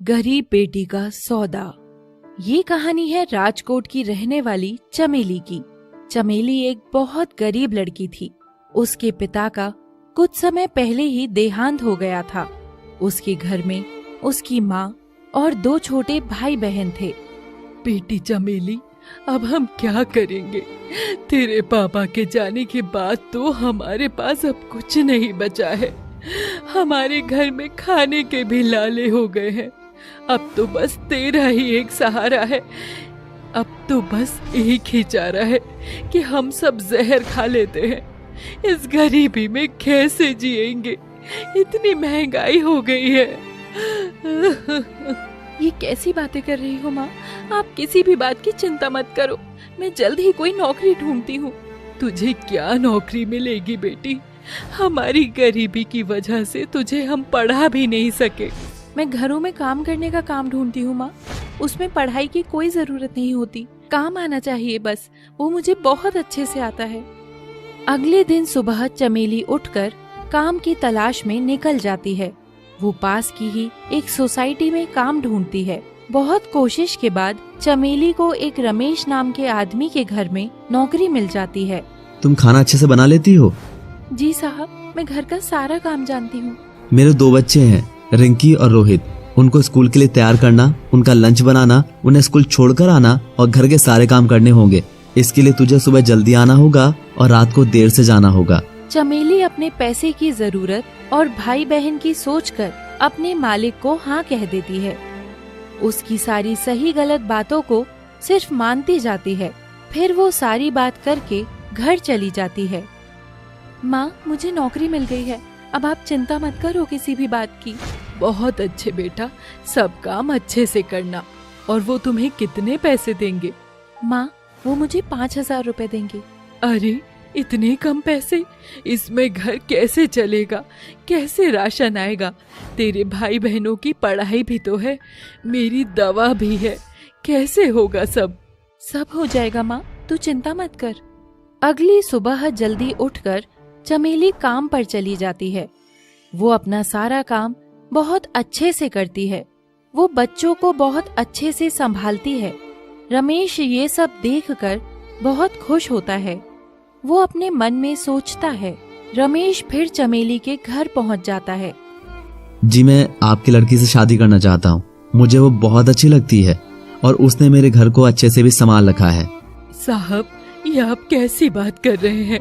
गरीब बेटी का सौदा। ये कहानी है राजकोट की रहने वाली चमेली की। चमेली एक बहुत गरीब लड़की थी। उसके पिता का कुछ समय पहले ही देहांत हो गया था। उसके घर में उसकी माँ और 2 छोटे भाई बहन थे। बेटी चमेली, अब हम क्या करेंगे? तेरे पापा के जाने के बाद तो हमारे पास अब कुछ नहीं बचा है। हमारे घर में खाने के भी लाले हो गए हैं। अब तो बस तेरा ही एक सहारा है। अब तो बस एक ही चारा है कि हम सब जहर खा लेते हैं। इस गरीबी में कैसे जिएंगे? इतनी महंगाई हो गई है। ये कैसी बातें कर रही हो माँ? आप किसी भी बात की चिंता मत करो। मैं जल्द ही कोई नौकरी ढूंढती हूँ। तुझे क्या नौकरी मिलेगी बेटी? हमारी गरीबी की वजह से तुझे हम पढ़ा भी नहीं सके। मैं घरों में काम करने का काम ढूंढती हूँ माँ। उसमें पढ़ाई की कोई जरूरत नहीं होती। काम आना चाहिए बस। वो मुझे बहुत अच्छे से आता है। अगले दिन सुबह चमेली उठकर काम की तलाश में निकल जाती है। वो पास की ही एक सोसाइटी में काम ढूंढती है। बहुत कोशिश के बाद चमेली को एक रमेश नाम के आदमी के घर में नौकरी मिल जाती है। तुम खाना अच्छे से बना लेती हो? जी साहब, मैं घर का सारा काम जानती हूँ। मेरे 2 बच्चे हैं, रिंकी और रोहित। उनको स्कूल के लिए तैयार करना, उनका लंच बनाना, उन्हें स्कूल छोड़कर आना और घर के सारे काम करने होंगे। इसके लिए तुझे सुबह जल्दी आना होगा और रात को देर से जाना होगा। चमेली अपने पैसे की जरूरत और भाई बहन की सोचकर अपने मालिक को हाँ कह देती है। उसकी सारी सही गलत बातों को सिर्फ मानती जाती है। फिर वो सारी बात करके घर चली जाती है। माँ, मुझे नौकरी मिल गई है। अब आप चिंता मत करो किसी भी बात की। बहुत अच्छे बेटा, सब काम अच्छे से करना। और वो तुम्हें कितने पैसे देंगे? माँ, वो मुझे 5,000 रुपए देंगे। अरे, इतने कम पैसे? इसमें घर कैसे चलेगा? कैसे राशन आएगा? तेरे भाई बहनों की पढ़ाई भी तो है, मेरी दवा भी है। कैसे होगा सब? सब हो जाएगा माँ, तू चिंता मत कर। अगली सुबह जल्दी उठकर चमेली काम पर चली जाती है। वो अपना सारा काम बहुत अच्छे से करती है। वो बच्चों को बहुत अच्छे से संभालती है। रमेश ये सब देखकर बहुत खुश होता है। वो अपने मन में सोचता है। रमेश फिर चमेली के घर पहुंच जाता है। जी, मैं आपकी लड़की से शादी करना चाहता हूँ। मुझे वो बहुत अच्छी लगती है और उसने मेरे घर को अच्छे से भी संभाल रखा है। साहब, ये आप कैसी बात कर रहे हैं?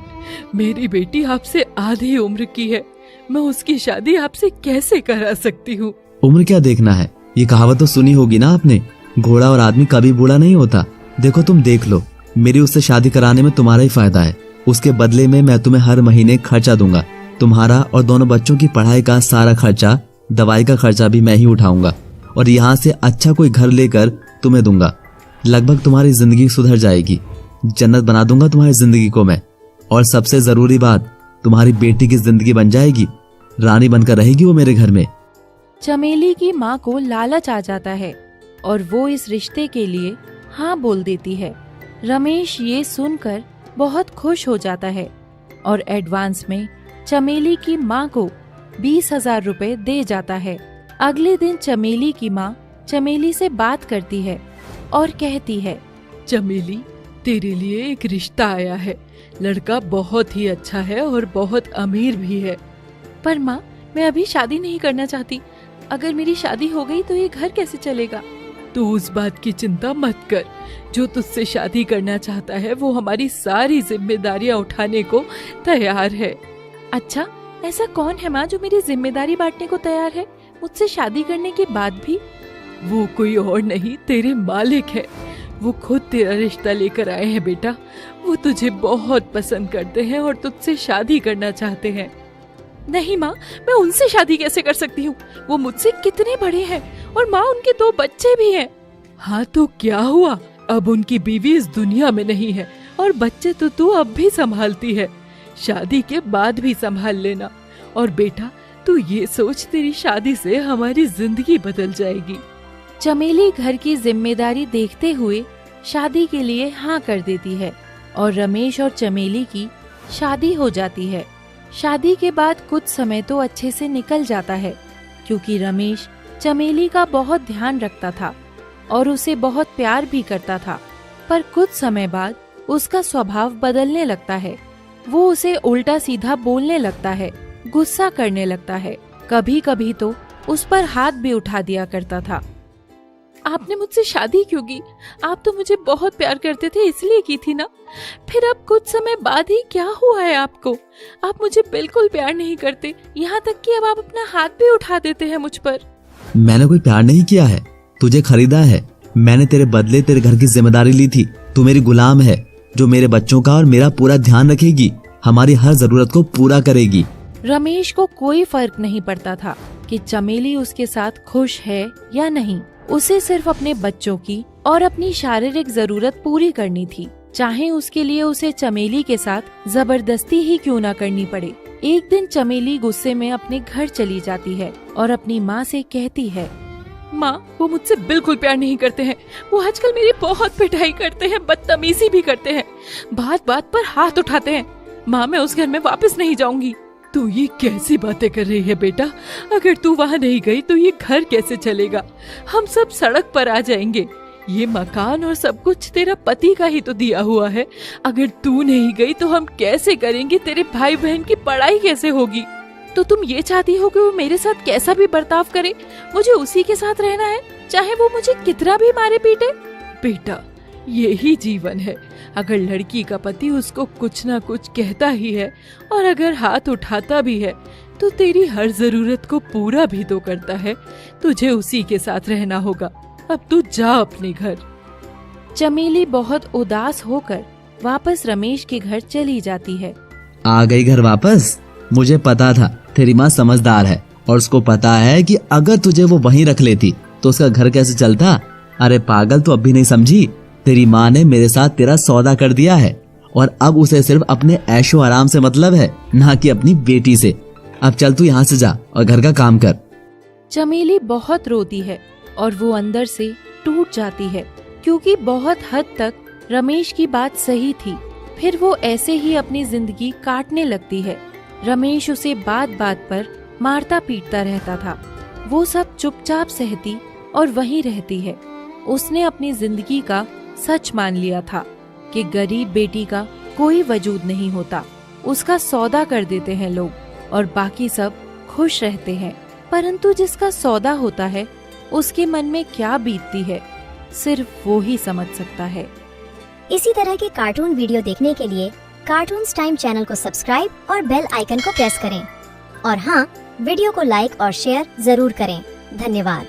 मेरी बेटी आपसे आधी उम्र की है। मैं उसकी शादी आपसे कैसे करा सकती हूँ? उम्र क्या देखना है? ये कहावत तो सुनी होगी ना आपने, घोड़ा और आदमी कभी बूढ़ा नहीं होता। देखो, तुम देख लो, मेरी उससे शादी कराने में तुम्हारा ही फायदा है। उसके बदले में मैं तुम्हें हर महीने खर्चा दूंगा। तुम्हारा और दोनों बच्चों की पढ़ाई का सारा खर्चा, दवाई का खर्चा भी मैं ही उठाऊंगा और यहाँ से अच्छा कोई घर लेकर तुम्हें दूंगा। लगभग तुम्हारी जिंदगी सुधर जाएगी। जन्नत बना दूंगा तुम्हारी जिंदगी को मैं। और सबसे जरूरी बात, तुम्हारी बेटी की जिंदगी बन जाएगी। रानी बनकर रहेगी वो मेरे घर में। चमेली की माँ को लालच आ जाता है और वो इस रिश्ते के लिए हाँ बोल देती है। रमेश ये सुनकर बहुत खुश हो जाता है और एडवांस में चमेली की माँ को 20,000 रुपए दे जाता है। अगले दिन चमेली की माँ चमेली से बात करती है और कहती है, चमेली, तेरे लिए एक रिश्ता आया है। लड़का बहुत ही अच्छा है और बहुत अमीर भी है। पर माँ, मैं अभी शादी नहीं करना चाहती। अगर मेरी शादी हो गई तो ये घर कैसे चलेगा? तू उस बात की चिंता मत कर। जो तुझसे शादी करना चाहता है वो हमारी सारी जिम्मेदारियां उठाने को तैयार है। अच्छा, ऐसा कौन है माँ जो मेरी जिम्मेदारी बांटने को तैयार है मुझसे शादी करने के बाद भी? वो कोई और नहीं, तेरे मालिक है। वो खुद तेरा रिश्ता लेकर आए हैं बेटा। वो तुझे बहुत पसंद करते हैं और तुझसे शादी करना चाहते हैं। नहीं माँ, मैं उनसे शादी कैसे कर सकती हूँ? वो मुझसे कितने बड़े हैं और माँ, उनके 2 बच्चे भी हैं। हाँ तो क्या हुआ? अब उनकी बीवी इस दुनिया में नहीं है और बच्चे तो तू अब भी संभालती है। शादी के बाद भी संभाल लेना। और बेटा, तू ये सोच, तेरी शादी से हमारी जिंदगी बदल जाएगी। चमेली घर की जिम्मेदारी देखते हुए शादी के लिए हाँ कर देती है और रमेश और चमेली की शादी हो जाती है। शादी के बाद कुछ समय तो अच्छे से निकल जाता है क्योंकि रमेश चमेली का बहुत ध्यान रखता था और उसे बहुत प्यार भी करता था। पर कुछ समय बाद उसका स्वभाव बदलने लगता है। वो उसे उल्टा सीधा बोलने लगता है, गुस्सा करने लगता है, कभी कभी तो उस पर हाथ भी उठा दिया करता था। आपने मुझसे शादी क्यों की? आप तो मुझे बहुत प्यार करते थे इसलिए की थी ना। फिर अब कुछ समय बाद ही क्या हुआ है आपको? आप मुझे बिल्कुल प्यार नहीं करते, यहाँ तक कि अब आप अपना हाथ भी उठा देते हैं मुझ पर। मैंने कोई प्यार नहीं किया है, तुझे खरीदा है। मैंने तेरे बदले तेरे घर की जिम्मेदारी ली थी। तू मेरी गुलाम है जो मेरे बच्चों का और मेरा पूरा ध्यान रखेगी, हमारी हर जरूरत को पूरा करेगी। रमेश को कोई फर्क नहीं पड़ता था कि चमेली उसके साथ खुश है या नहीं। उसे सिर्फ अपने बच्चों की और अपनी शारीरिक जरूरत पूरी करनी थी, चाहे उसके लिए उसे चमेली के साथ जबरदस्ती ही क्यों न करनी पड़े। एक दिन चमेली गुस्से में अपने घर चली जाती है और अपनी माँ से कहती है, माँ, वो मुझसे बिल्कुल प्यार नहीं करते हैं। वो आजकल मेरी बहुत पिटाई करते हैं, बदतमीजी भी करते हैं, बात बात पर हाथ उठाते हैं। माँ, मैं उस घर में वापस नहीं जाऊंगी। तू ये कैसी बातें कर रही है बेटा? अगर तू वहाँ नहीं गई तो ये घर कैसे चलेगा? हम सब सड़क पर आ जाएंगे। ये मकान और सब कुछ तेरा पति का ही तो दिया हुआ है। अगर तू नहीं गई तो हम कैसे करेंगे? तेरे भाई बहन की पढ़ाई कैसे होगी? तो तुम ये चाहती हो कि वो मेरे साथ कैसा भी बर्ताव करे, मुझे उसी के साथ रहना है, चाहे वो मुझे कितना भी मारे पीटे? बेटा, यही जीवन है। अगर लड़की का पति उसको कुछ ना कुछ कहता ही है और अगर हाथ उठाता भी है तो तेरी हर जरूरत को पूरा भी तो करता है। तुझे उसी के साथ रहना होगा। अब तू जा अपने घर। चमेली बहुत उदास होकर वापस रमेश के घर चली जाती है। आ गई घर वापस? मुझे पता था तेरी माँ समझदार है और उसको पता है कि अगर तुझे वो वहीं रख लेती तो उसका घर कैसे चलता। अरे पागल, तो अब भी नहीं समझी? तेरी माँ ने मेरे साथ तेरा सौदा कर दिया है और अब उसे सिर्फ अपने ऐशो आराम से मतलब है, ना कि अपनी बेटी से। अब चल तू यहाँ से जा और घर का काम कर। चमेली बहुत रोती है और वो अंदर से टूट जाती है, क्योंकि बहुत हद तक रमेश की बात सही थी। फिर वो ऐसे ही अपनी जिंदगी काटने लगती है। रमेश उसे बात बात पर मारता पीटता रहता था। वो सब चुपचाप सहती और वहीं रहती है। उसने अपनी जिंदगी का सच मान लिया था कि गरीब बेटी का कोई वजूद नहीं होता। उसका सौदा कर देते हैं लोग और बाकी सब खुश रहते हैं। परंतु जिसका सौदा होता है उसके मन में क्या बीतती है सिर्फ वो ही समझ सकता है। इसी तरह के कार्टून वीडियो देखने के लिए कार्टून्स टाइम चैनल को सब्सक्राइब और बेल आइकन को प्रेस करें। और हाँ, वीडियो को लाइक और शेयर जरूर करें। धन्यवाद।